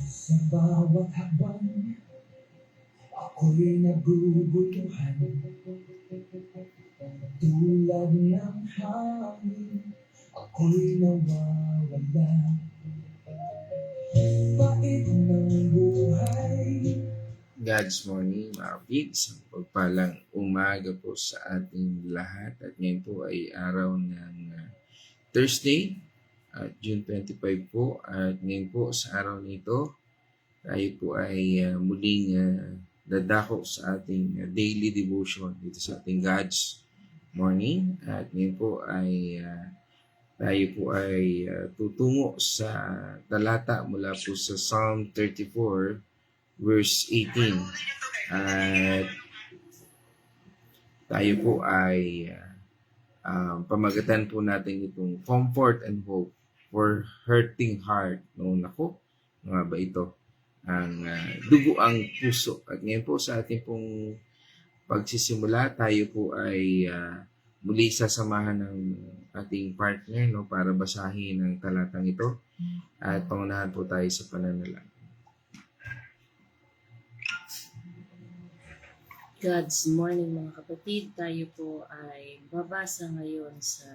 Sa bawat habang ako'y naguguluhan, tulad ng hangin ako'y nawawala. Bait ng buhay. God's morning, mga pigs. Pagpalang umaga po sa ating lahat. At ngayon po ay araw ng Thursday, June 25 po. At ngayon po sa araw nito, tayo po ay muling dadako sa ating daily devotion dito sa ating God's morning. At ngayon po ay tayo po ay tutungo sa talata mula po sa Psalm 34 verse 18. At tayo po ay pamagatan po natin itong comfort and hope for hurting heart. No, nako, nga ba ito? Ang dugo ang puso. At ngayon po sa ating pong pagsisimula, tayo po ay muli sasamahan ng ating partner, no, para basahin ang talatang ito. At pangunahan po tayo sa pananalangin. God's morning mga kapatid, tayo po ay babasa ngayon sa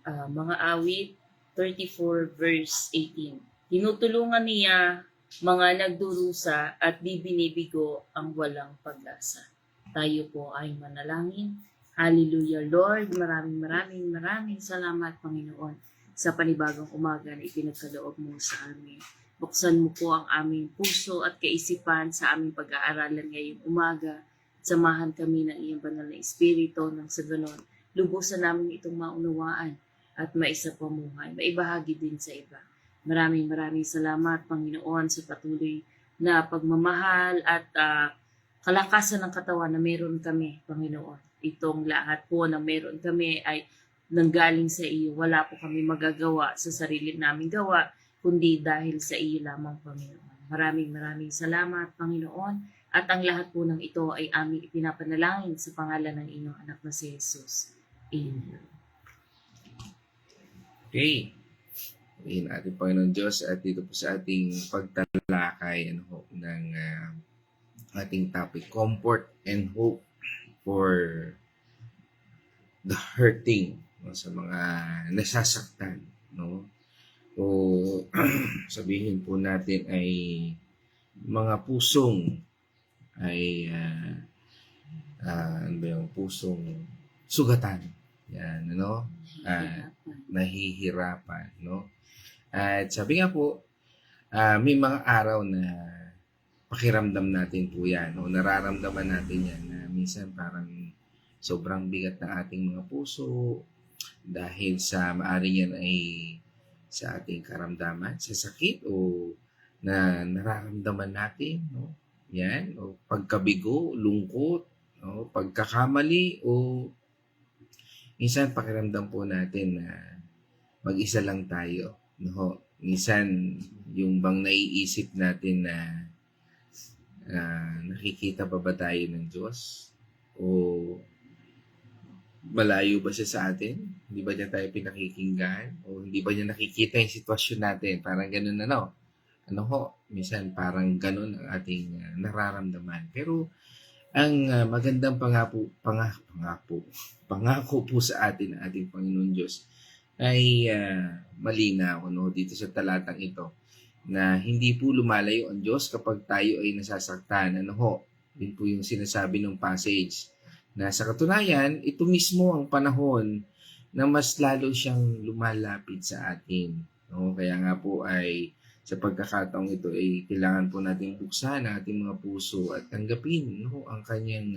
mga awit 34 verse 18. Tinutulungan niya mga nagdurusa at bibinibigo ang walang pag-asa. Tayo po ay manalangin. Hallelujah Lord, maraming salamat Panginoon sa panibagong umaga na ipinagkaloob mo sa amin. Buksan mo po ang aming puso at kaisipan sa aming pag-aaralan ngayong umaga. Samahan kami ng iyong banal na espiritu nang sa ganon, lubusan namin itong maunawaan at maisapamuhay, maibahagi din sa iba. Maraming salamat Panginoon sa patuloy na pagmamahal at kalakasan ng katawan na meron kami, Panginoon. Itong lahat po na meron kami ay nanggaling sa iyo. Wala po kami magagawa sa sarili namin gawa, kundi dahil sa iyo lamang, Panginoon. Maraming salamat, Panginoon. At ang lahat po ng ito ay aming ipinapanalangin sa pangalan ng inyong anak na si Jesus. Amen. Okay. Pagin ating Panginoon Diyos at dito po sa ating pagtalakay ng ating topic, comfort and hope for the hurting, no, sa mga nasasaktan, no? O sabihin po natin ay mga pusong ay ano ba yung pusong sugatan, yan, ano, nahihirapan, no? At sabi nga po, may mga araw na pakiramdam natin po yan, no? Nararamdaman natin yan na minsan parang sobrang bigat ng ating mga puso dahil sa maari yan ay sa ating karamdaman, sa sakit o na nararamdaman natin, no? Yan, o pagkabigo, lungkot, o pagkakamali, o minsan pakiramdam po natin na mag-isa lang tayo, no? Minsan yung bang naiisip natin na nakikita pa ba tayo ng Diyos? O malayo ba siya sa atin? Hindi ba niya tayo pinakikinggan? O hindi ba niya nakikita yung sitwasyon natin? Parang ganun na, no? Ano ho, minsan parang ganun ang ating nararamdaman. Pero ang magandang pangako po sa atin ng ating Panginoon Diyos ay malinaw, no, dito sa talatang ito na hindi po lumalayo ang Diyos kapag tayo ay nasasaktan. Ano ho, yun po yung sinasabi ng passage na sa katunayan, ito mismo ang panahon na mas lalo siyang lumalapit sa atin. No? Kaya nga po ay sa pagkakataong ito ay kailangan po natin buksan ang ating mga puso at tanggapin, no, ang kanyang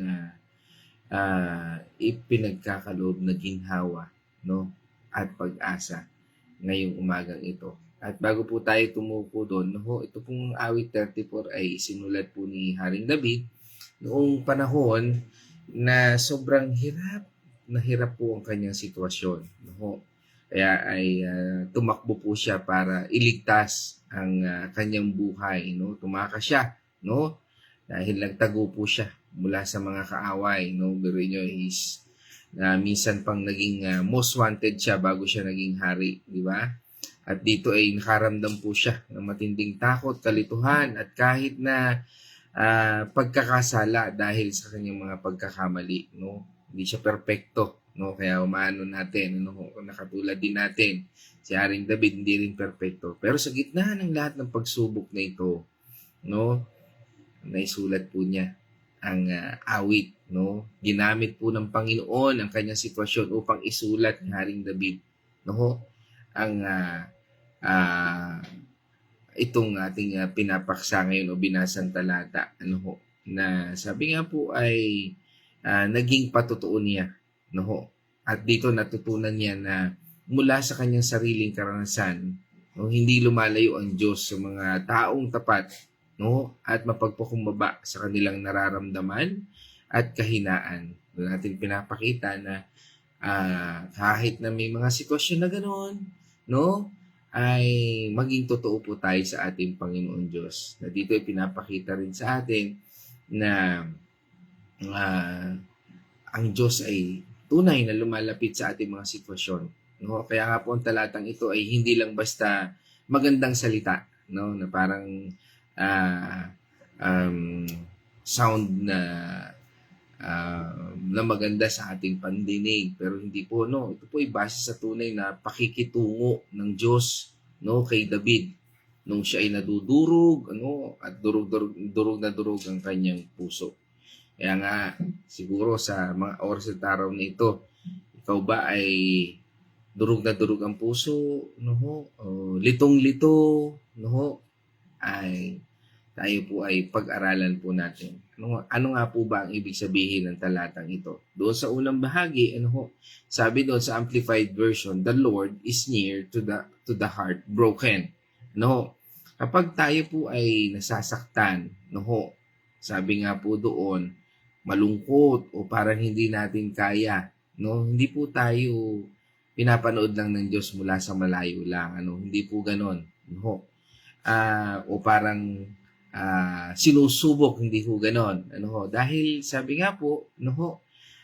ipinagkakaloob na ginhawa, no, at pag-asa ngayong umagang ito. At bago po tayo tumuko doon, no, ito pong awit 34 ay sinulat po ni Haring David noong panahon na sobrang hirap po ang kanyang sitwasyon. No? Kaya ay tumakbo po siya para iligtas ang kanyang buhay, no? Tumakas siya, no? Dahil nagtago po siya mula sa mga kaaway, no? Pero niyo is minsan pang naging most wanted siya bago siya naging hari, di ba? At dito ay nakaramdam po siya ng matinding takot, kalituhan, at kahit na pagkakasala dahil sa kanyang mga pagkakamali, no? Hindi siya perpekto, no? Kaya umaano natin, ano, nakatulad din natin, si Haring David hindi rin perpekto. Pero sa gitna ng lahat ng pagsubok na ito, no? Naisulat po niya ang awit, no? Ginamit po ng Panginoon ang kanyang sitwasyon upang isulat ni Haring David, no? Ang itong ating pinapaksa ngayon o binasang talata, ano ho, na sabi nga po ay naging patotoo niya, no ho. At dito natutunan niya na mula sa kanyang sariling karanasan, no, hindi lumalayo ang Diyos sa mga taong tapat, no, at mapagpakumbaba sa kanilang nararamdaman at kahinaan. Doon natin pinapakita na kahit na may mga sitwasyon na ganoon, no, ay maging totoo po tayo sa ating Panginoon Diyos. Na dito ay pinapakita rin sa atin na ang Diyos ay tunay na lumalapit sa ating mga sitwasyon. No? Kaya nga po ang talatang ito ay hindi lang basta magandang salita, no, na parang sound na maganda sa ating pandinig, pero hindi po, no, ito po ay base sa tunay na pakikitungo ng Diyos, no, kay David nung siya ay nadudurog, ano, at durog ang kanyang puso. Kaya nga siguro sa mga oras at araw na ito, ikaw ba ay durog ang puso, no, o litong-lito, no, ay tayo po ay pag-aralan po natin. Ano nga po ba ang ibig sabihin ng talatang ito? Doon sa unang bahagi, sabi doon sa Amplified Version, the Lord is near to the heart broken. No? Kapag tayo po ay nasasaktan, sabi nga po doon, malungkot o parang hindi natin kaya, no? Hindi po tayo pinapanood lang ng Diyos mula sa malayo lang, hindi po ganoon, no? O parang sinusubok, hindi ho ganon. Dahil sabi nga po,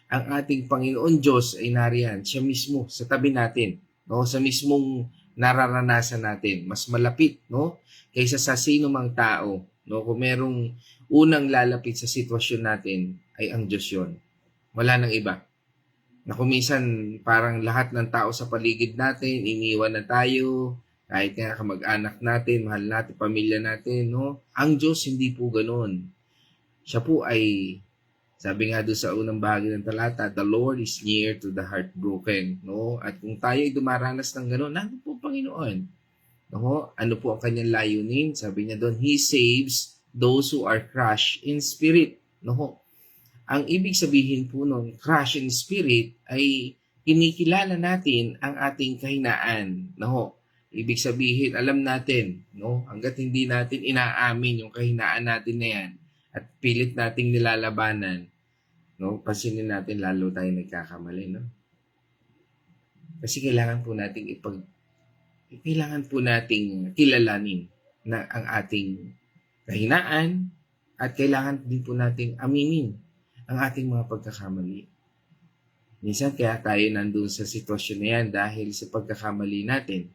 ang ating Panginoon Diyos ay nariyan, siya mismo sa tabi natin, no? Sa mismong nararanasan natin, mas malapit, no? Kaysa sa sino mang tao, no? Kung merong unang lalapit sa sitwasyon natin, ay ang Diyos yun. Wala nang iba. Na kung minsan parang lahat ng tao sa paligid natin, iniwan na tayo, kahit nga kamag-anak natin, mahal natin, pamilya natin, no? Ang Diyos hindi po ganoon. Siya po ay, sabi nga doon sa unang bahagi ng talata, the Lord is near to the heartbroken, no? At kung tayo ay dumaranas ng ganoon, nandun po Panginoon. No? Ano po ang kanyang layunin? Sabi niya doon, He saves those who are crushed in spirit, no? Ang ibig sabihin po nun, crushed in spirit, ay kinikilala natin ang ating kahinaan, no? Ibig sabihin, alam natin, no? Hanggat hindi natin inaamin yung kahinaan natin na yan at pilit nating nilalabanan, no? Pansinin natin lalo tayo nagkakamali, no? Kasi kailangan po nating kilalanin na ang ating kahinaan at kailangan din po nating aminin ang ating mga pagkakamali. Minsan kaya tayo nandun sa sitwasyon na yan dahil sa pagkakamali natin.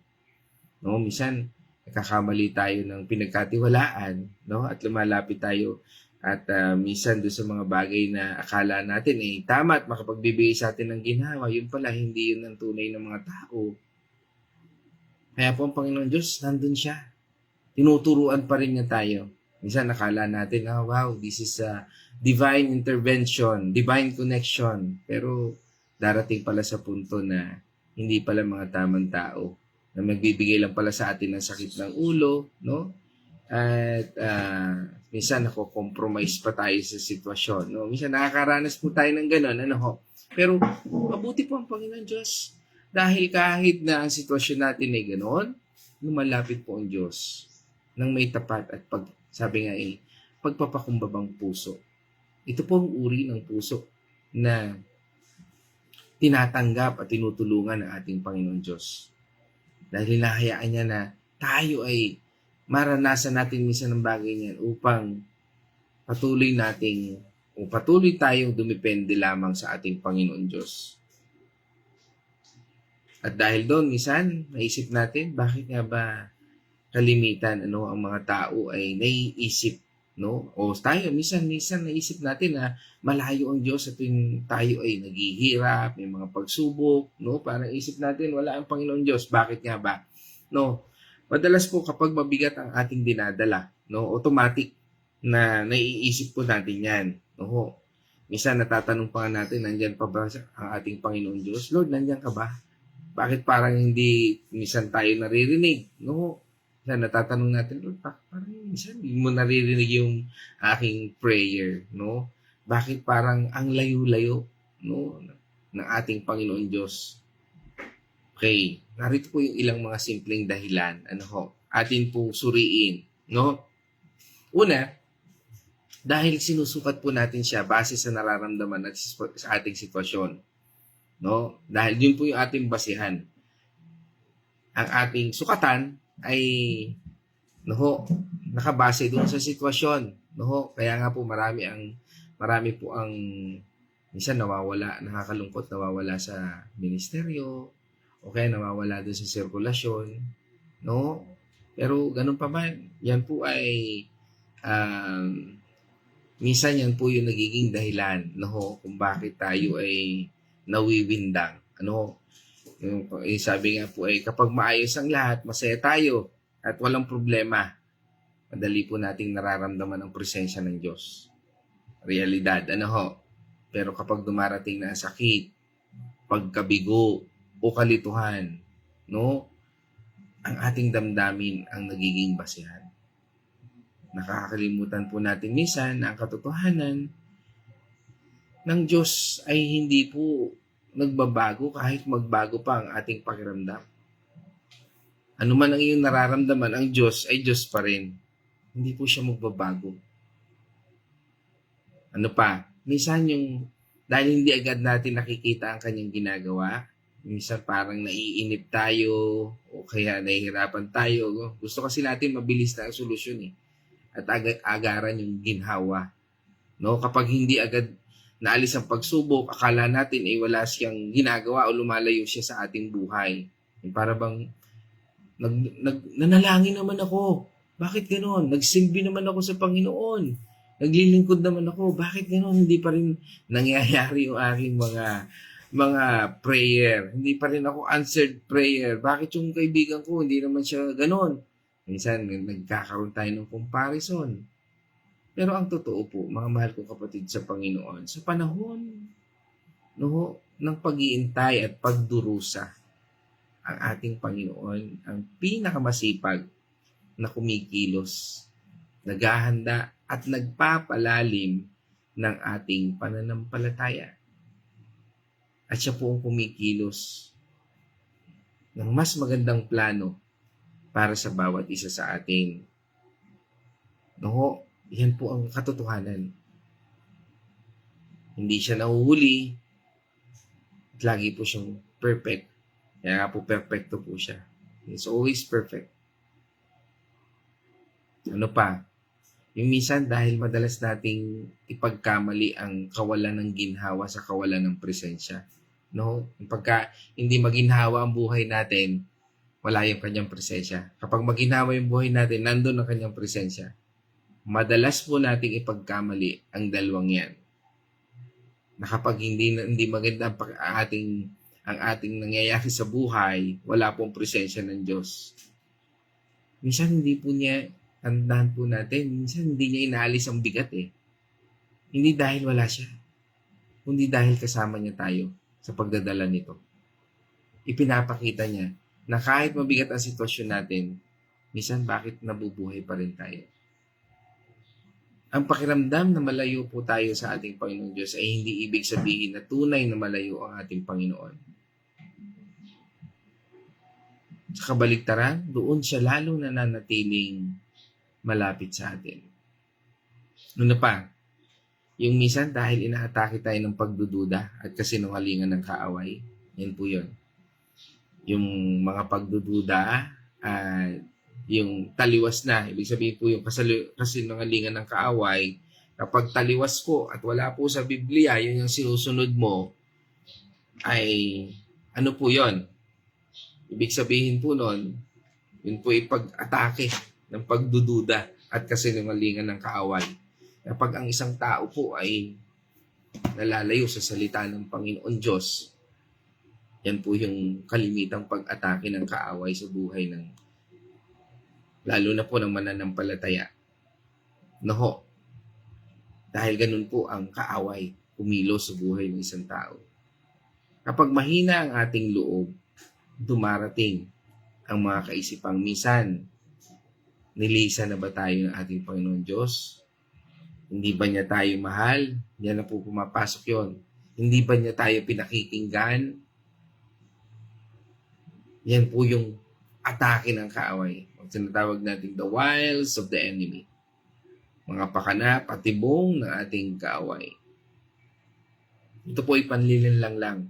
No, minsan nagkakamali tayo ng pinagkatiwalaan, no? At lumalapit tayo at minsan doon sa mga bagay na akala natin tama at makapagbibigay sa atin ng ginhawa, yun pala hindi yun ang tunay ng mga tao. Kaya po ang Panginoon Diyos, nandun siya. Tinuturuan pa rin niya tayo. Minsan nakala natin, wow, this is a divine intervention, divine connection. Pero darating pala sa punto na hindi pala mga tamang tao na magbibigay lang pala sa atin ng sakit ng ulo, no? At minsan nako-compromise pa tayo sa sitwasyon, no? Minsan nakakaranas po tayo ng gano'n, Pero mabuti po ang Panginoon Diyos. Dahil kahit na ang sitwasyon natin ay gano'n, lumalapit po ang Diyos ng may tapat at sabi nga pagpapakumbabang puso. Ito po ang uri ng puso na tinatanggap at tinutulungan ng ating Panginoon Diyos. Dahil hinahayaan niya na tayo ay maranasan natin minsan ng bagay niyan upang patuloy tayong dumipende lamang sa ating Panginoon Diyos. At dahil doon, minsan, naisip natin, bakit nga ba kalimitan, ang mga tao ay naiisip, no? O tayo, minsan naisip natin na malayo ang Diyos at tayo ay naghihirap, may mga pagsubok, no? Parang isip natin, wala ang Panginoon Diyos. Bakit nga ba? No? Madalas po kapag mabigat ang ating dinadala, no? Automatic na naiisip po natin yan. No? Minsan natatanong pa natin, nandyan pa ba ang ating Panginoon Diyos? Lord, nandyan ka ba? Bakit parang hindi minsan tayo naririnig? No? Minsan natatanong natin, Lord, parang minsan hindi mo naririnig yung aking prayer, no? Bakit parang ang layo-layo, no, ng ating Panginoon Diyos? Okay, narito po yung ilang mga simpleng dahilan. Atin pong suriin, no? Una, dahil sinusukat po natin siya base sa nararamdaman at sa ating sitwasyon. No? Dahil yun po yung ating basihan. Ang ating sukatan ay nakabase doon sa sitwasyon. Kaya nga po marami po ang minsan nakakalungkot, nawawala sa ministeryo, o kaya nawawala doon sa sirkulasyon. No? Pero ganun pa man, yan po ay minsan yan po yung nagiging dahilan kung bakit tayo ay nawiwindang. Sabi nga po ay kapag maayos ang lahat, masaya tayo at walang problema, madali po nating nararamdaman ang presensya ng Diyos. Realidad, Pero kapag dumarating na sakit, pagkabigo o kalituhan, ang ating damdamin ang nagiging basihan. Nakakalimutan po natin minsan na ang katotohanan ng Diyos ay hindi po nagbabago kahit magbago pa ang ating pakiramdam. Ano man ang iyong nararamdaman, ang Diyos ay Diyos pa rin. Hindi po siya magbabago. Minsan dahil hindi agad natin nakikita ang kanyang ginagawa, minsan parang naiinip tayo o kaya nahihirapan tayo. Gusto kasi natin mabilis na ang solusyon at agaran yung ginhawa. Kapag hindi agad naalis ang pagsubok, akala natin ay wala siyang ginagawa o lumalayo siya sa ating buhay. Para bang nanalangin naman ako. Bakit ganoon? Nagsilbi naman ako sa Panginoon. Naglilingkod naman ako. Bakit ganoon? Hindi pa rin nangyayari yung aking mga prayer. Hindi pa rin ako answered prayer. Bakit yung kaibigan ko hindi naman siya ganoon? Minsan nagkakaroon tayo ng comparison. Pero ang totoo po, mga mahal kong kapatid sa Panginoon, sa panahon ng pag-iintay at pagdurusa, ang ating Panginoon ang pinakamasipag na kumikilos, naghahanda at nagpapalalim ng ating pananampalataya. At siya po ang kumikilos ng mas magandang plano para sa bawat isa sa atin. Yan po ang katotohanan. Hindi siya nahuhuli at lagi po siyang perfect. Kaya nga po perfecto po siya. He's always perfect. Yung minsan dahil madalas nating ipagkamali ang kawalan ng ginhawa sa kawalan ng presensya. Pagka hindi maginhawa ang buhay natin, wala yung kanyang presensya. Kapag maginhawa yung buhay natin, nandun ang kanyang presensya. Madalas po nating ipagkamali ang dalawang yan. Na kapag hindi maganda ang ating nangyayari sa buhay, wala pong presensya ng Diyos. Minsan hindi po niya, tandaan po natin, minsan hindi niya inaalis ang bigat Hindi dahil wala siya, kundi dahil kasama niya tayo sa pagdadala nito. Ipinapakita niya na kahit mabigat ang sitwasyon natin, minsan bakit nabubuhay pa rin tayo. Ang pakiramdam na malayo po tayo sa ating Panginoon Diyos ay hindi ibig sabihin na tunay na malayo ang ating Panginoon. Sa kabaligtaran, doon siya lalo nananatiling malapit sa atin. Yung minsan dahil inaatake tayo ng pagdududa at kasinungalingan ng kaaway. Yan po yun. Yung mga pagdududa at yung taliwas na. Ibig sabihin po yung kasinungalingan ng kaaway. Kapag taliwas po at wala po sa Biblia, yun yung sinusunod mo, ay ano po yun? Ibig sabihin po nun, yun po ay pag-atake ng pagdududa at kasinungalingan ng kaaway. Kapag ang isang tao po ay nalalayo sa salita ng Panginoon Diyos, yan po yung kalimitang pag-atake ng kaaway sa buhay ng, lalo na po ng mananampalataya. No, dahil ganun po ang kaaway kumilos sa buhay ng isang tao. Kapag mahina ang ating loob, dumarating ang mga kaisipang minsan, nilisa na ba tayo ng ating Panginoon Diyos? Hindi ba niya tayo mahal? Yan na po pumapasok yon. Hindi ba niya tayo pinakikinggan? Yan po yung atake ng kaaway. Ang tinatawag natin the wiles of the enemy. Mga pakana, patibong ng ating kaaway. Ito po ay panlilinlang lang.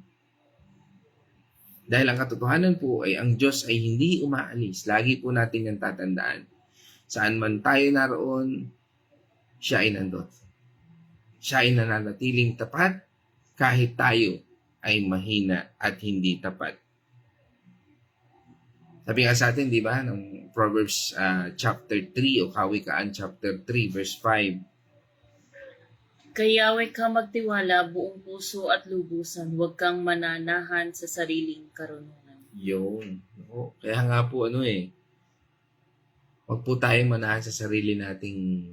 Dahil ang katotohanan po ay ang Diyos ay hindi umaalis. Lagi po natin yung tatandaan. Saan man tayo naroon, siya ay nandun. Siya ay nananatiling tapat kahit tayo ay mahina at hindi tapat. Sabi nga sa atin, di ba, ng Proverbs chapter 3 o Kawikaan chapter 3 verse 5. Kay Yahweh ka magtiwala buong puso at lubusan, huwag kang mananahan sa sariling karunungan. Yun. Oo. Kaya nga po huwag po tayong manahan sa sarili nating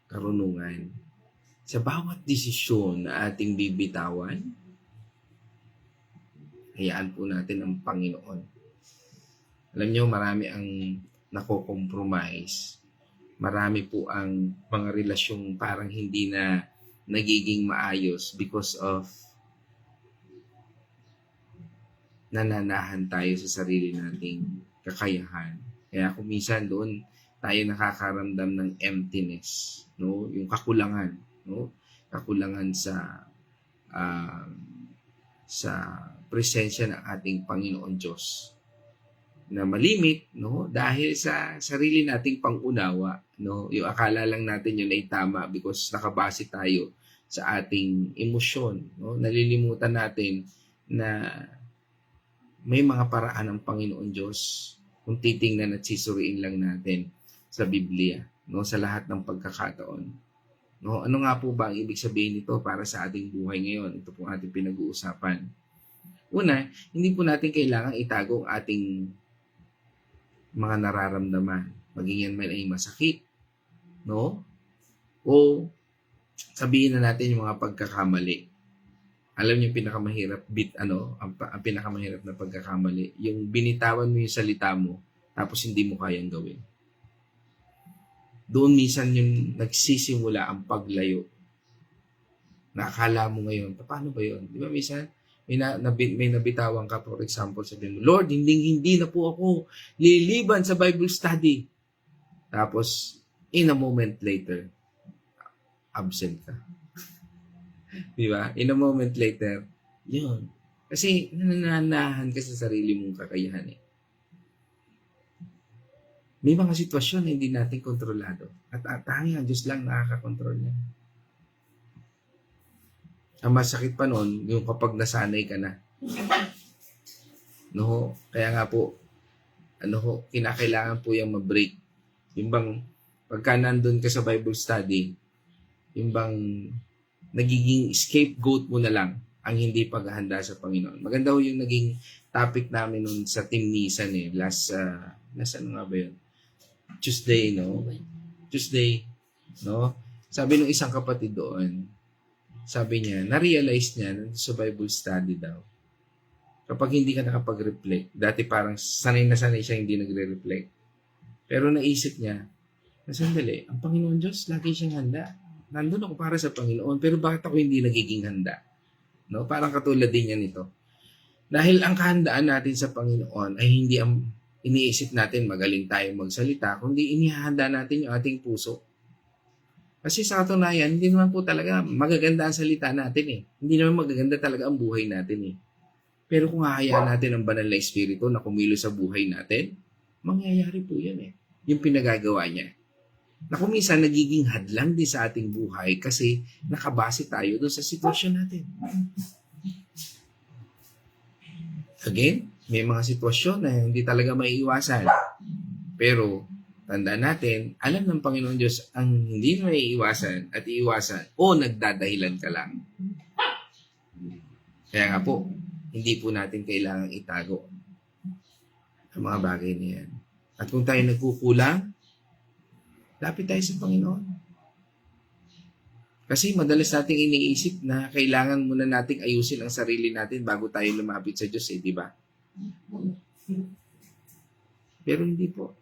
karunungan. Sa bawat desisyon na ating bibitawan, hayaan po natin ang Panginoon. Alam nyo, marami ang nako-compromise. Marami po ang mga relasyong parang hindi na nagiging maayos because of nananahan tayo sa sarili nating kakayahan. Kaya kung minsan doon tayo nakakaramdam ng emptiness, no? Yung kakulangan, no? Kakulangan sa presensya ng ating Panginoon Diyos na malimit, no? Dahil sa sarili nating pangunawa, no? Yung akala lang natin yun ay tama because nakabase tayo sa ating emosyon, no? Nalilimutan natin na may mga paraan ng Panginoon Diyos kung titingnan at sisuriin lang natin sa Biblia, no? Sa lahat ng pagkakataon. No? Ano nga po ba ang ibig sabihin nito para sa ating buhay ngayon? Ito po ating pinag-uusapan. Una, hindi po natin kailangang itago ang ating mga nararamdaman. Maging yan man ay masakit, no? O sabihin na natin yung mga pagkakamali. Alam niyo yung pinakamahirap ang pinakamahirap na pagkakamali, yung binitawan mo yung salita mo tapos hindi mo kayang gawin. Doon minsan yung nagsisimula ang paglayo. Nakakala mo ngayon, paano ba yun? Di ba minsan may nabitawan ka, for example, sabi mo, Lord, hindi na po ako liliban sa Bible study. Tapos, in a moment later, absent ka. Di ba? In a moment later, yun. Kasi nananahan ka sa sarili mong kakayahan eh. May mga sitwasyon na hindi natin kontrolado. At tanging ang Diyos lang nakakakontrol niya. Ang masakit pa nun, yung kapag nasanay ka na. No? Kaya nga po, kinakailangan po yung ma-break. Yung bang, pagka nandun ka sa Bible study, yung bang nagiging scapegoat mo na lang ang hindi paghahanda sa Panginoon. Maganda ho yung naging topic namin nun sa Team Nisan last ano nga ba yun? Tuesday, no? Tuesday, no? Sabi ng isang kapatid doon, sabi niya, na-realize niya sa Bible study daw, kapag hindi ka nakapag-reflect, dati parang sanay na sanay siya hindi nagre-reflect. Pero naisip niya, na sandali, ang Panginoon Diyos, lagi siyang handa. Nandun ako para sa Panginoon, pero bakit ako hindi nagiging handa? No? Parang katulad din yan ito. Dahil ang kahandaan natin sa Panginoon ay hindi ang iniisip natin magaling tayo magsalita, kundi inihahanda natin yung ating puso. Kasi sa katunayan, hindi naman po talaga magaganda ang salita natin eh. Hindi naman magaganda talaga ang buhay natin eh. Pero kung hahayaan natin ang banal na espiritu na kumilos sa buhay natin, mangyayari po yun eh. Yung pinagagawa niya. Na kung minsan nagiging hadlang din sa ating buhay kasi nakabase tayo doon sa sitwasyon natin. Again, may mga sitwasyon na hindi talaga maiiwasan. Pero, tandaan natin, alam ng Panginoon Diyos ang hindi maiiwasan at iiwasan o nagdadahilan ka lang. Kaya nga po, hindi po natin kailangang itago ang mga bagay na yan. At kung tayo nagkukulang, lapit tayo sa Panginoon. Kasi madalas nating iniisip na kailangan muna nating ayusin ang sarili natin bago tayo lumapit sa Diyos di ba? Pero hindi po.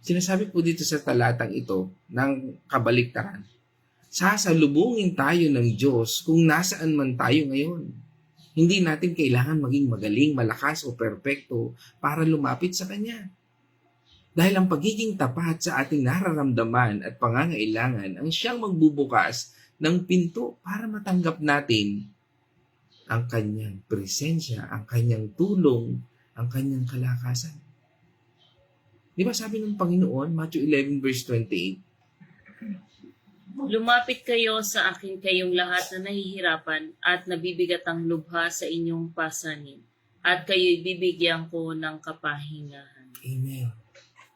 Sinasabi po dito sa talatang ito ng kabaliktaran. Sasalubungin tayo ng Diyos kung nasaan man tayo ngayon. Hindi natin kailangan maging magaling, malakas o perpekto para lumapit sa Kanya. Dahil ang pagiging tapat sa ating nararamdaman at pangangailangan ang siyang magbubukas ng pinto para matanggap natin ang Kanyang presensya, ang Kanyang tulong, ang Kanyang kalakasan. Di ba sabi ng Panginoon, Matthew 11 verse 28, Lumapit kayo sa akin kayong lahat na nahihirapan at nabibigat ang lubha sa inyong pasanin, at kayo'y bibigyan ko ng kapahingahan. Amen.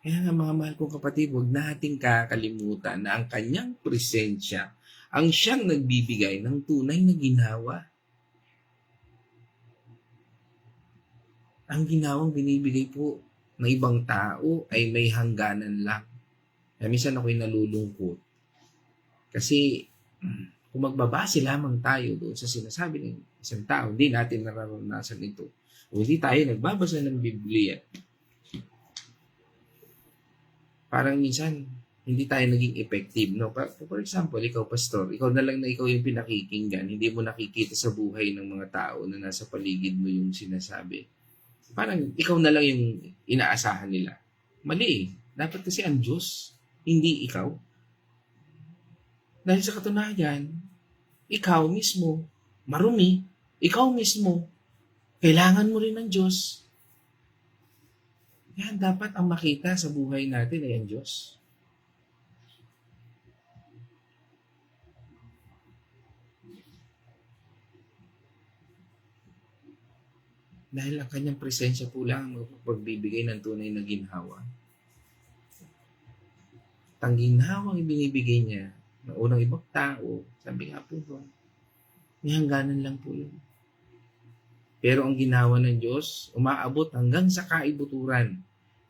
Kaya nga mga mahal kong kapatid, huwag nating kakalimutan na ang Kanyang presensya ang siyang nagbibigay ng tunay na ginawa. Ang ginawang binibigay po ng ibang tao ay may hangganan lang. Kaya minsan ako'y nalulungkot. Kasi kung magbabase lamang tayo doon sa sinasabi ng isang tao, hindi natin nararanasan ito. O hindi tayo nagbabasa ng Biblia. Parang minsan, hindi tayo naging effective. No? For example, ikaw, pastor, ikaw na lang na ikaw yung pinakikinggan. Hindi mo nakikita sa buhay ng mga tao na nasa paligid mo yung sinasabi. Parang ikaw na lang yung inaasahan nila. Mali eh. Dapat kasi ang Diyos, hindi ikaw. Dahil sa katunayan, ikaw mismo, marumi, ikaw mismo, kailangan mo rin ng Diyos. Yan, dapat ang makita sa buhay natin ay ang Diyos. Dahil ang kanyang presensya po lang ang magbibigay ng tunay na ginhawa. Ang ginhawang ibinibigay niya ng unang ibang tao, sabi nga po doon, may hangganan lang po yun. Pero ang ginawa ng Diyos, umaabot hanggang sa kaibuturan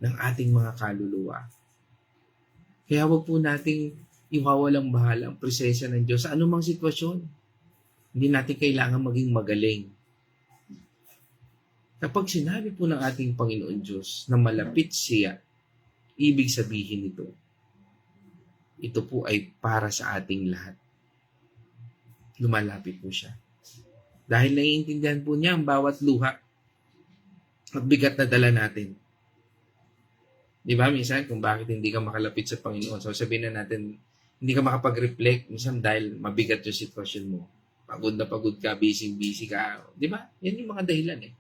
ng ating mga kaluluwa. Kaya wag po nating iwawalang bahala ang presensya ng Diyos sa anumang sitwasyon. Hindi natin kailangan maging magaling. Kapag sinabi po ng ating Panginoon Diyos na malapit siya, ibig sabihin nito, ito po ay para sa ating lahat. Lumalapit po siya. Dahil naiintindihan po niya ang bawat luha at bigat na dala natin. Di ba? Minsan, kung bakit hindi ka makalapit sa Panginoon, so sabihin na natin, hindi ka makapag-reflect, minsan dahil mabigat yung sitwasyon mo. Pagod na pagod ka, busy ka. Di ba? Yan yung mga dahilan eh.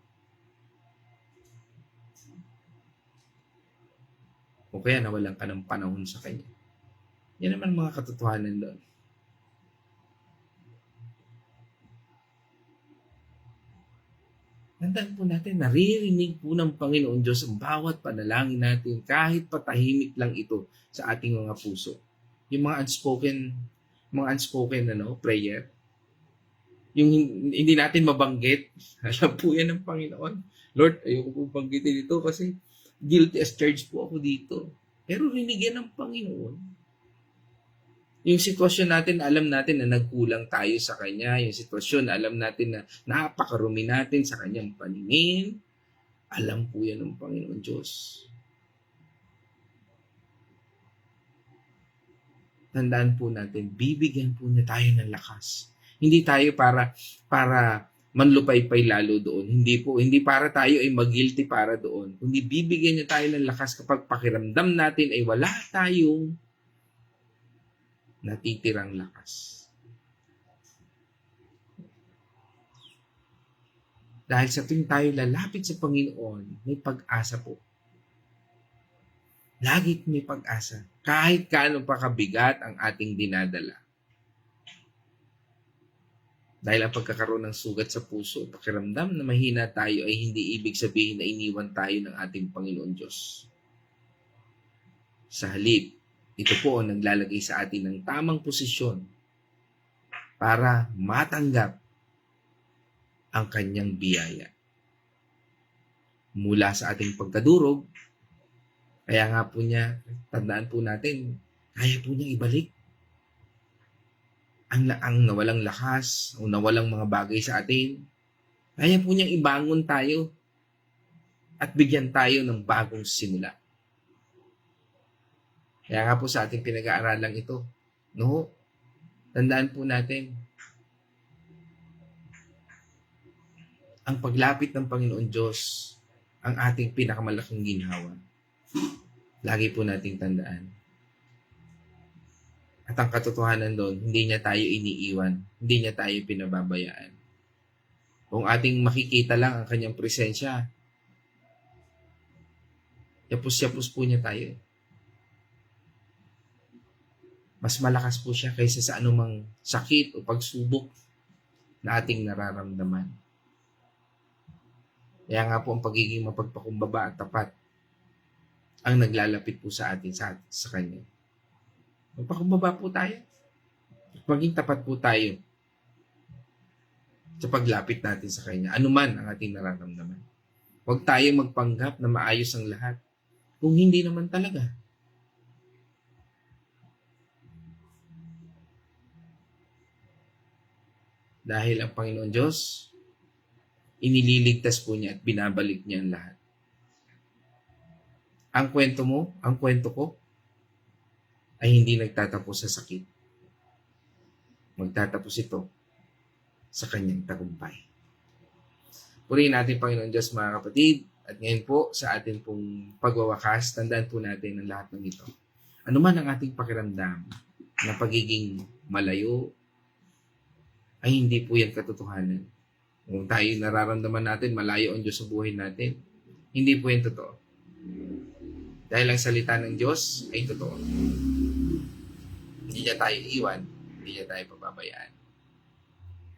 O kaya nawalan ka ng panahon sa Kanya. Yan naman mga katotohanan doon. Tandaan po natin, naririnig po ng Panginoon Diyos ang bawat panalangin natin kahit patahimik lang ito sa ating mga puso. Yung mga unspoken prayer. Yung hindi natin mabanggit, alam po yan ng Panginoon. Lord, ayoko po banggitin ito kasi guilty as charged po ako dito. Pero rinig yan ng Panginoon. Yung sitwasyon natin, alam natin na nagkulang tayo sa Kanya. Yung sitwasyon, alam natin na napakarumi natin sa Kanyang paningin. Alam po yan ng Panginoon Diyos. Tandaan po natin, bibigyan po niya tayo ng lakas. Hindi tayo para manlupay-pay lalo doon. Hindi para tayo ay mag-guilty para doon. Kundi bibigyan niya tayo ng lakas kapag pakiramdam natin ay wala tayong natitirang lakas. Dahil sa tuwing tayo lalapit sa Panginoon, may pag-asa po. Lagi may pag-asa. Kahit kaano pa kabigat ang ating dinadala. Dahil ang pagkakaroon ng sugat sa puso, pakiramdam na mahina tayo ay hindi ibig sabihin na iniwan tayo ng ating Panginoon Diyos. Sa halip, ito po ang naglalagay sa atin ng tamang posisyon para matanggap ang kanyang biyaya. Mula sa ating pagkadurog, kaya nga po niya, tandaan po natin, kaya po niya ibalik ang nawalang lakas o nawalang mga bagay sa atin. Kaya po niyang ibangon tayo at bigyan tayo ng bagong simula. Kaya nga po sa ating pinag-aaralan ito, no? Tandaan po natin, ang paglapit ng Panginoon Diyos ang ating pinakamalaking ginhawa. Lagi po nating tandaan. At ang katotohanan doon, hindi niya tayo iniiwan, hindi niya tayo pinababayaan. Kung ating makikita lang ang kanyang presensya, yapos-yapos po niya tayo. Mas malakas po siya kaysa sa anumang sakit o pagsubok na ating nararamdaman. Kaya nga po ang pagiging mapagpakumbaba at tapat ang naglalapit po sa atin sa Kanya. Magpakumbaba po tayo. Maging tapat po tayo sa paglapit natin sa Kanya. Ano man ang ating nararamdaman. Huwag tayo magpanggap na maayos ang lahat kung hindi naman talaga. Dahil ang Panginoon Diyos, inililigtas po niya at binabalik niya ang lahat. Ang kwento mo, ang kwento ko, ay hindi nagtatapos sa sakit. Magtatapos ito sa kanyang tagumpay. Purihin natin, Panginoon Diyos, mga kapatid, at ngayon po sa atin pong pagwawakas, tandaan po natin ang lahat ng ito. Ano man ang ating pakiramdam na pagiging malayo, ay hindi po yan katotohanan. Kung tayo nararamdaman natin, malayo ang Diyos sa buhay natin, hindi po yan totoo. Dahil ang salita ng Diyos ay totoo. Hindi niya tayo iwan, hindi niya tayo pababayaan.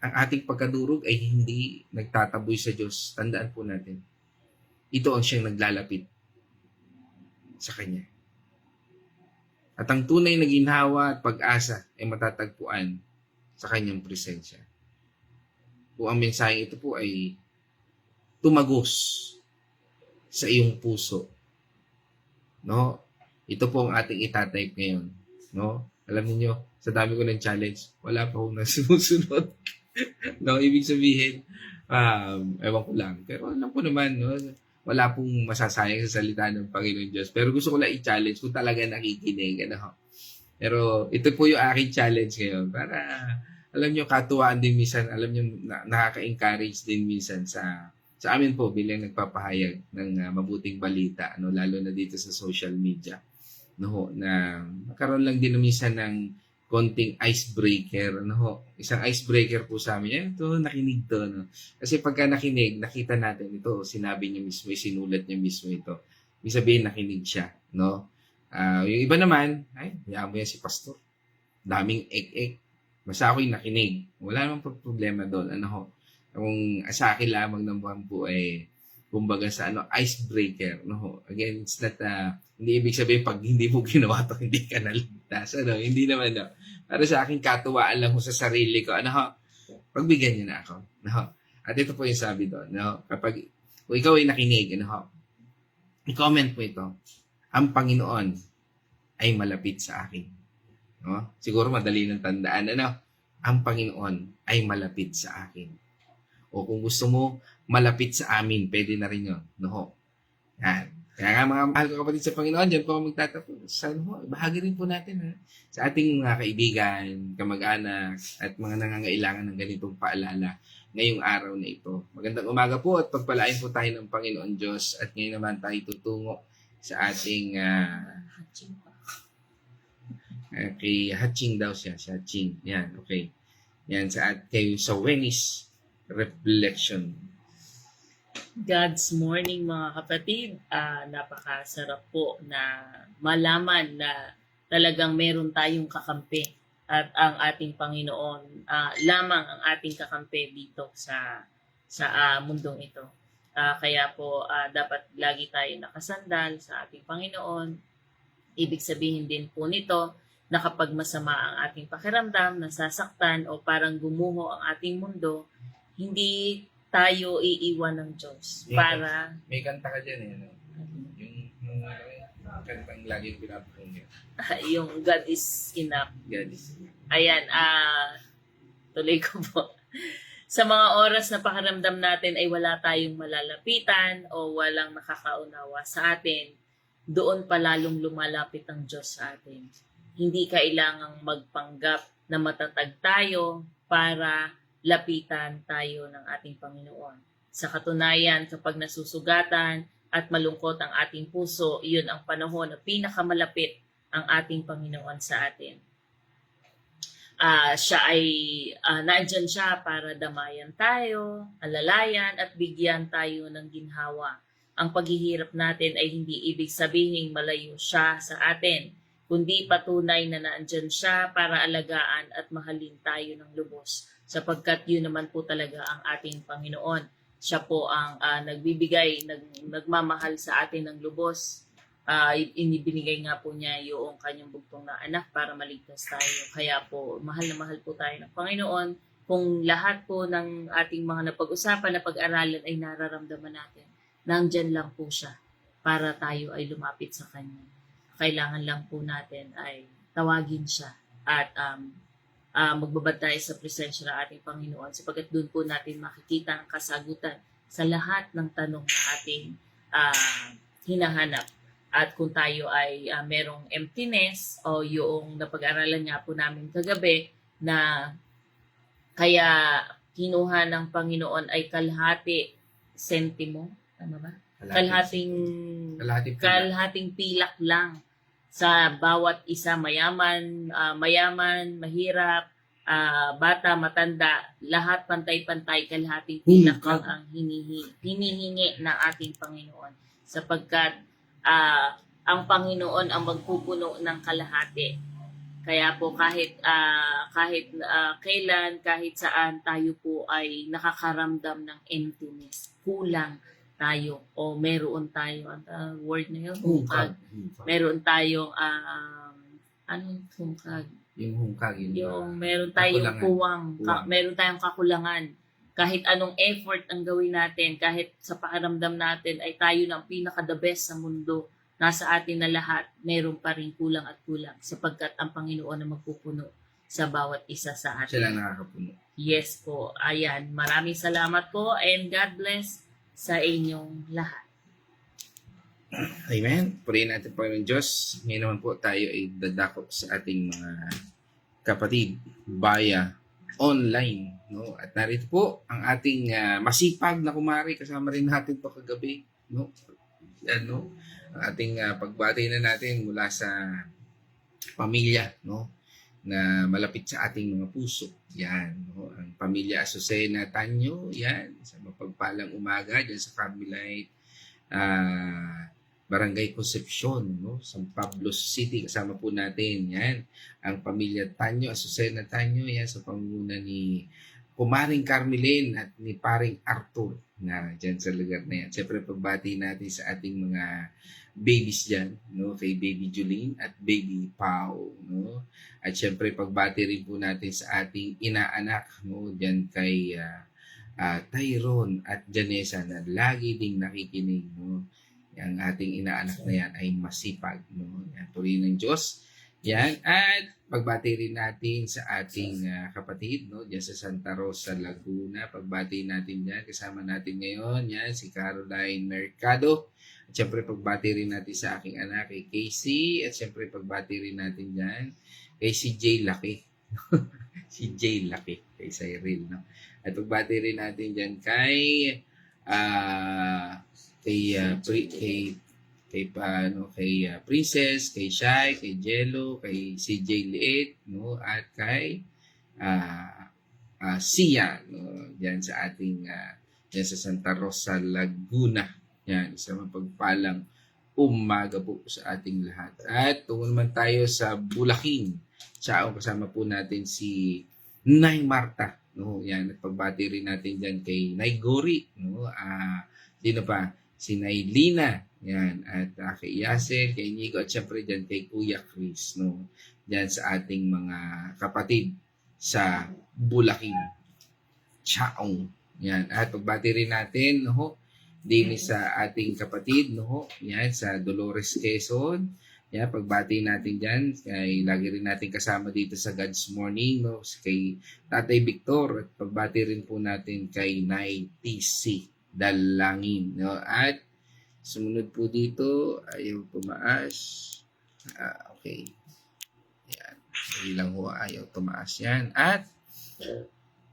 Ang ating pagkadurog ay hindi nagtataboy sa Diyos. Tandaan po natin. Ito ang siyang naglalapit sa Kanya. At ang tunay na ginhawa at pag-asa ay matatagpuan sa Kanyang presensya. Kung ang mensaheng ito po ay tumagos sa iyong puso, no? Ito po ang ating itatype ngayon, no? Alam niyo, sa dami ko ng challenge, wala pa akong nasusunod. No, ibig sabihin, ewan ko lang. Pero alam ko naman, no? Wala pong masasayang sa salita ng Panginoon Diyos. Pero gusto ko lang i-challenge kung talaga nakikinig. Ano? Pero ito po yung aking challenge ngayon. Para, alam nyo, katuwaan din minsan, alam nyo, nakaka-encourage din minsan sa amin po bilang nagpapahayag ng mabuting balita, ano, lalo na dito sa social media. No, na magkaroon lang din minsan ng konting icebreaker, no? Isang icebreaker po sa amin. Ito, nakinig to, no? Kasi pagka nakinig, nakita natin ito, sinabi niya mismo, sinulat niya mismo ito. Ibig sabihin, nakinig siya, no? Yung iba naman, ay, hayaan mo yan si pastor. Daming ek-ek. Basta ako'y nakinig. Wala namang problema doon. Ano ho? Kung sa akin lamang naman po ay, kumbaga sa icebreaker, no? Again, it's not, hindi ibig sabihin pag hindi mo ginawa to, hindi ka naligtas. Ano? Hindi naman, no? Para sa akin, katuwaan lang ko sa sarili ko. Ano ho? Pagbigyan niyo na ako. No? At ito po yung sabi doon. No? Kapag, kung ikaw ay nakinig, ano ho? I-comment mo ito. Ang Panginoon ay malapit sa akin. No? Siguro madali ng tandaan. Ano? Ang Panginoon ay malapit sa akin. O kung gusto mo, malapit sa amin, pwede na rin yun. No? Yan. Kaya nga mga mahal ko kapatid sa Panginoon, dyan po ako magtatapos. Sana mo, bahagi rin po natin ha? Sa ating mga kaibigan, kamag-anak, at mga nangangailangan ng ganitong paalala ngayong araw na ito. Magandang umaga po at pagpalain po tayo ng Panginoon Diyos at ngayon naman tayo tutungo sa ating Kay Hatching daw siya. Si Hatching. Yan, okay. Yan, sa Venice Reflection. God's morning mga kapatid. Napakasarap po na malaman na talagang meron tayong kakampi at ang ating Panginoon lamang ang ating kakampi dito sa mundong ito. Kaya po dapat lagi tayo nakasandal sa ating Panginoon. Ibig sabihin din po nito na kapag masama ang ating pakiramdam, nasasaktan o parang gumuho ang ating mundo, hindi tayo iiwan ng Diyos para May kanta ka dyan eh. No? Yung kantang laging pinapakinggan. yung God is enough. God is Ayan, tuloy ko po. Sa mga oras na pakiramdam natin ay wala tayong malalapitan o walang nakakaunawa sa atin, doon pa lalong lumalapit ang Diyos sa atin. Hindi kailangang magpanggap na matatag tayo para lapitan tayo ng ating Panginoon. Sa katunayan, kapag nasusugatan at malungkot ang ating puso, iyon ang panahon na pinakamalapit ang ating Panginoon sa atin. Siya ay nandyan siya para damayan tayo, alalayan at bigyan tayo ng ginhawa. Ang paghihirap natin ay hindi ibig sabihin malayo siya sa atin, kundi patunay na nandyan siya para alagaan at mahalin tayo ng lubos, sapagkat yun naman po talaga ang ating Panginoon. Siya po ang nagbibigay, nagmamahal sa atin ng lubos. Inibinigay nga po niya yung kanyang bugtong na anak para maligtas tayo. Kaya po, mahal na mahal po tayo ng Panginoon. Kung lahat po ng ating mga napag-usapan na pag-aralan ay nararamdaman natin, nandyan lang po siya para tayo ay lumapit sa Kanya. Kailangan lang po natin ay tawagin siya at magbabad tayo sa presensya ng ating Panginoon sapagkat doon po natin makikita ang kasagutan sa lahat ng tanong na ating hinahanap. At kung tayo ay merong emptiness o yung napag-aralan nga po namin kagabi na kaya kinuha ng Panginoon ay kalahati sentimo, tama ba? Kalahating pilak lang sa bawat isa, mayaman, mahirap, bata, matanda, lahat pantay-pantay, kalahating pilak lang ang hinihingi ng ating Panginoon. Sapagkat ang Panginoon ang magpupuno ng kalahati. Kaya po kahit kailan, kahit saan tayo po ay nakakaramdam ng emptiness, kulang tayo o meron tayo ang word na yun, hungkag. Meron tayong anong hungkag? Yung hungkag. Yung meron tayong kuwang. Meron tayong kakulangan. Kahit anong effort ang gawin natin, kahit sa pakiramdam natin ay tayo ng pinaka-the best sa mundo, nasa atin na lahat, meron pa rin kulang at kulang sapagkat ang Panginoon na magpupuno sa bawat isa sa atin. Siya lang nakakapuno. Yes po. Ayan. Maraming salamat po and God bless sa inyong lahat. Amen. Purihin natin po ng Diyos. Ngayon naman po tayo ay dadako sa ating mga kapatid via online. No? At narito po ang ating masipag na kumari. Kasama rin natin po kagabi. No? Ang ating pagbati na natin mula sa pamilya, no? Na malapit sa ating mga puso. Yan. No? Ang pamilya Azucena Tanyo. Yan. Sa mapagpalang umaga dyan sa Carmelite Barangay Concepcion, no? San Pablo City. Kasama po natin. Yan. Ang pamilya Tanyo, Azucena Tanyo. Yan. Sa pangunguna ni Kumaring Carmelin at ni Paring Arthur na dyan sa lugar na yan. Siyempre, pagbati natin sa ating mga babies dyan, no? Kay Baby Julene at Baby Pau, no? At siyempre, pagbati rin po natin sa ating inaanak, no? Dyan kay Tyrone at Janessa na lagi ding nakikinig, no? Ang ating inaanak na yan ay masipag, no? Yan, purihin ng Diyos. Yan, at pagbati rin natin sa ating kapatid, no? Diyan sa Santa Rosa, Laguna. Pagbati natin dyan. Kasama natin ngayon, yan, si Caroline Mercado. At syempre, pagbati rin natin sa aking anak, kay Casey. At syempre, pagbati rin natin dyan kay si Jay Lucky. Si Jay Lucky, kay Cyril, no? At pagbati rin natin dyan kay kay Princess, kay Shai, kay Jello, kay CJ Liit, no, at kay Sia, no, diyan sa ating diyan sa Santa Rosa, Laguna. Yan, isang mapagpalang umaga po sa ating lahat. At tungo naman tayo sa Bulacan. Ciao, kasama po natin si Nay Marta, no, yan, at pagbati rin natin diyan kay Nay Gori, no, sino pa, si Nay Lina, yan, at kay Yasel, kay Nico, at syempre dyan kay Kuya Chris, no, dyan sa ating mga kapatid sa Bulacan. Ciao. Yan, at pagbati rin natin, no, din sa ating kapatid, no, yan, sa Dolores, Quezon. Yan, pagbati natin dyan, kay lagi rin natin kasama dito sa God's Morning, no, kay Tatay Victor, at pagbati rin po natin kay Nay TC Dalangin, no, at sumunod po dito, ayaw tumaas. Okay. Yan. Hindi lang ho, ayaw tumaas yan. At,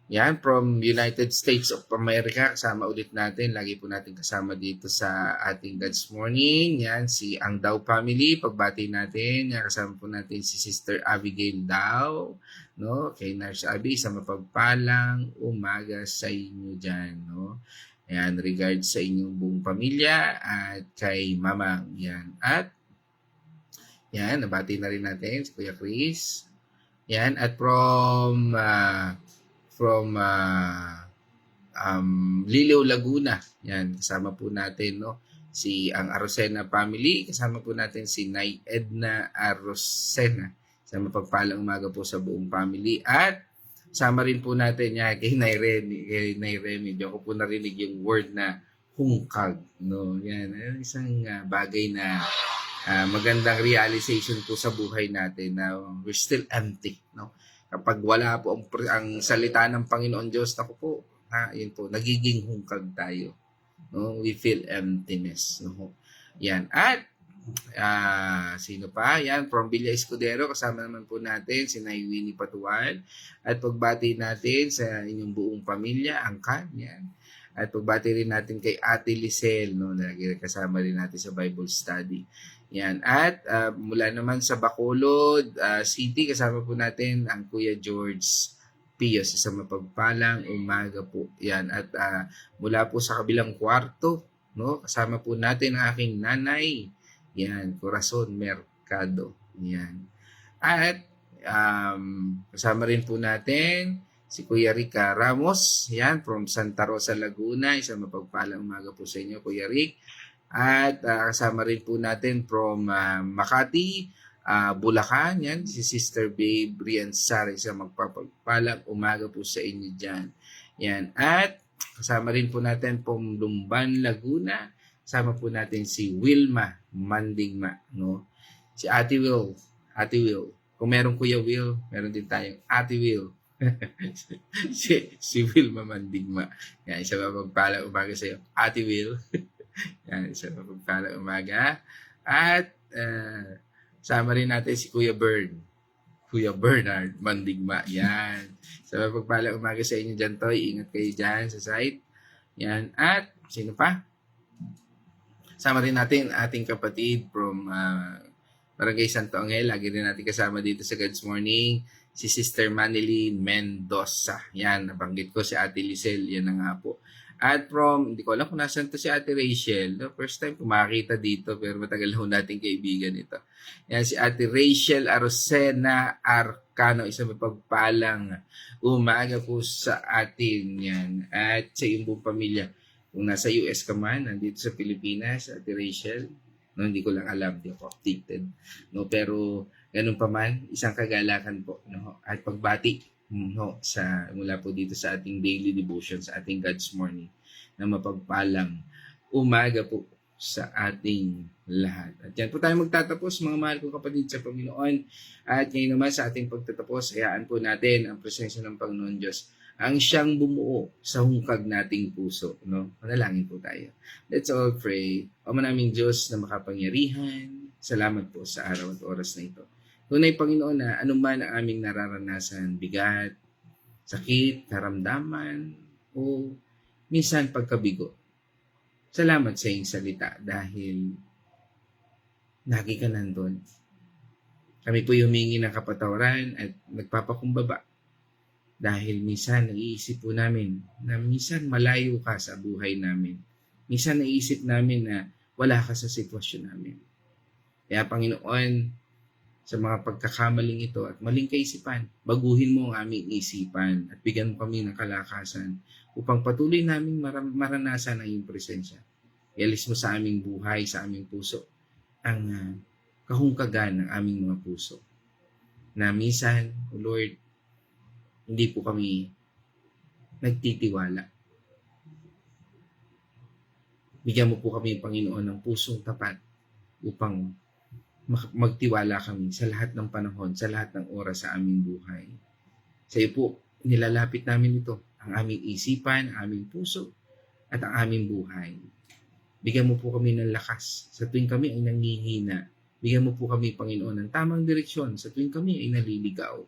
yan, from United States of America, kasama ulit natin. Lagi po natin kasama dito sa ating God's Morning. Yan, si Ang Daw Family. Pagbati natin. Yan, kasama po natin si Sister Abigail Daw. No? Kay Nurse Abby, sa mapagpalang umaga sa inyo dyan. No? Yan, regards sa inyong buong pamilya at kay Mamang. Yan. At, yan, nabati na rin natin si Kuya Chris. Yan, at from Liliw, Laguna. Yan, kasama po natin, no, si ang Arosena family. Kasama po natin si Nay Edna Arosena. Sa mapagpalang umaga po sa buong family. At sama rin po natin yan kay Nay Remy. Diyan ko po narinig yung word na hungkag. No? Yan, isang bagay na magandang realization po sa buhay natin na we're still empty. No? Kapag wala po ang salita ng Panginoon Diyos, ako po, yun po, nagiging hungkag tayo. No? We feel emptiness. No? Yan. At, sino pa? Yan, from Villa Escudero, kasama naman po natin si Nay Winnie Patuan. At pagbati natin sa inyong buong pamilya, angkan, yan. At pagbati rin natin kay Ate Lisel, no? Kasama rin natin sa Bible study. Yan. At mula naman sa Bacolod City, kasama po natin ang Kuya George Pios, sa mapagpalang umaga po. Yan. At mula po sa kabilang kwarto, no, kasama po natin ang aking nanay. Yan, Corazon Mercado. Yan. At kasama rin po natin si Kuya Rica Ramos. Yan, from Santa Rosa, Laguna. Isang mapagpalang umaga po sa inyo, Kuya Rick. At kasama rin po natin from Makati, Bulacan, yan, si Sister Babe Riansari, sa magpapagpalang umaga po sa inyo dyan. Yan. At kasama rin po natin from Lumban, Laguna, kasama po natin si Wilma Mandingma, no? Si Ate Will. Kung meron Kuya Will, meron din tayong Ate Will. si Wilma Mandingma. Yan, isa mapagpalang umaga sa iyo, Ate Will. Yan, isa mapagpalang umaga. At sama rin natin si Kuya Bernard Mandigma. Yan. Sa mapagpalang umaga sa inyo dyan, Toy. Ingat kayo dyan sa site. Yan. At sino pa? Sama rin natin ating kapatid from Barangay Santo Angel. Lagi rin natin kasama dito sa God's Morning. Si Sister Manilyn Mendoza. Yan. Nabanggit ko si Ate Lisel. Yan na nga po. At from, hindi ko alam kung nasan to si Ate Rachel. No? First time kumakita dito, pero matagal ho nating kaibigan ito. Yan, si Ate Rachel Arosena Arcano, isang mapagpalang umaga po sa atin. Yan. At sa iyong buong pamilya. Kung nasa US ka man, nandito sa Pilipinas, Ate Rachel, no, hindi ko lang alam, hindi ako updated. No, pero ganun pa man, isang kagalakan po. No? At pagbati, no, mula po dito sa ating daily devotion, sa ating God's Morning, na mapagpalang umaga po sa ating lahat. At yan po tayo magtatapos, mga mahal kong kapatid sa Panginoon. At ngayon naman sa ating pagtatapos, hayaan po natin ang presensya ng Panginoon Diyos, ang siyang bumuo sa hungkag nating puso. No? Manalangin po tayo. Let's all pray. O manaming Diyos na makapangyarihan, salamat po sa araw at oras na ito. Tunay, Panginoon, na anuman ang aming nararanasan, bigat, sakit, karamdaman, o minsan pagkabigo. Salamat sa iyong salita dahil lagi ka nandun. Kami po humingi ng kapatawaran at nagpapakumbaba dahil minsan naiisip po namin na minsan malayo ka sa buhay namin. Minsan naiisip namin na wala ka sa sitwasyon namin. Kaya Panginoon, sa mga pagkakamaling ito at maling kaisipan, baguhin mo ang aming isipan at bigyan mo kami ng kalakasan upang patuloy naming maranasan ang iyong presensya. Ialis mo sa aming buhay, sa aming puso, ang kahungkagan ng aming mga puso. Na minsan, O Lord, hindi po kami nagtitiwala. Bigyan mo po kami, Panginoon, ng pusong tapat upang magtiwala kami sa lahat ng panahon, sa lahat ng oras sa aming buhay. Sa iyo po, nilalapit namin ito, ang aming isipan, ang aming puso, at ang aming buhay. Bigyan mo po kami ng lakas sa tuwing kami ay nanghihina. Bigyan mo po kami, Panginoon, ng tamang direksyon sa tuwing kami ay naliligaw.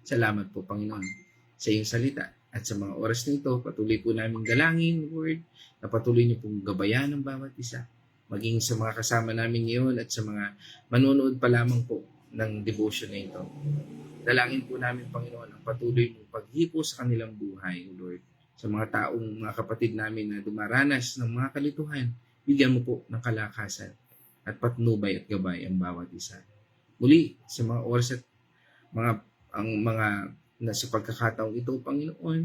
Salamat po, Panginoon, sa iyong salita. At sa mga oras na ito, patuloy po namin dalangin, Lord, na patuloy niyo pong gabayan ng bawat isa. Maging sa mga kasama namin ngayon at sa mga manonood pa lamang po ng devotion na ito. Dalangin po namin, Panginoon, ang patuloy mong paghipo sa kanilang buhay, Lord. Sa mga taong, mga kapatid namin na dumaranas ng mga kalituhan, bigyan mo po ng kalakasan at patnubay at gabay ang bawat isa. Muli, sa mga oras at mga nasa pagkakataong ito, Panginoon,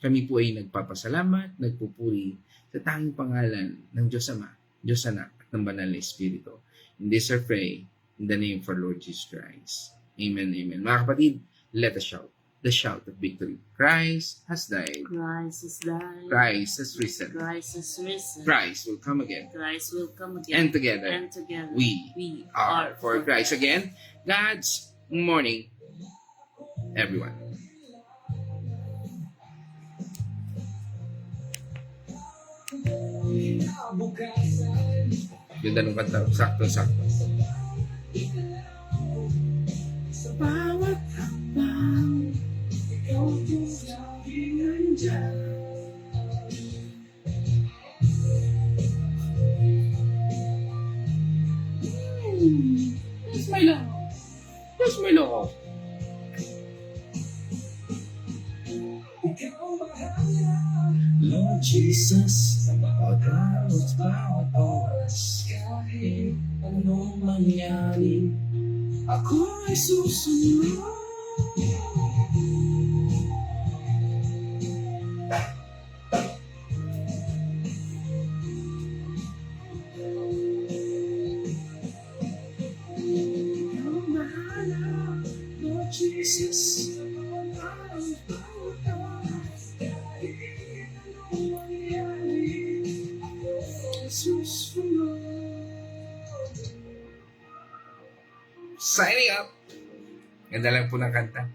kami po ay nagpapasalamat, nagpupuri sa tanging pangalan ng Diyos Ama, Diyos Anak, at ng Banal na Espiritu. In this I pray, in the name of our Lord Jesus Christ. Amen, amen. Mga kapatid, let us shout. The shout of victory. Christ has died. Christ has died. Christ has risen. Christ has risen. Christ will come again. Christ will come again. And together, we are for Christ. Again, God's morning, everyone. Ganda ng kanta. Sakto-sakto. Sa bawat hakbang, ikaw yung laging nandyan. Where's my love? Where's my love? Ikaw bahala, Lord Jesus, sa bawat araw at bawat oras. Kahit anong mangyari, ako ay susunod. Ikaw bahala, Lord Jesus, sa bawat araw at bawat oras. Kahit anong mangyari, ako ay susunod. Signing up. Ganda lang po ng kanta.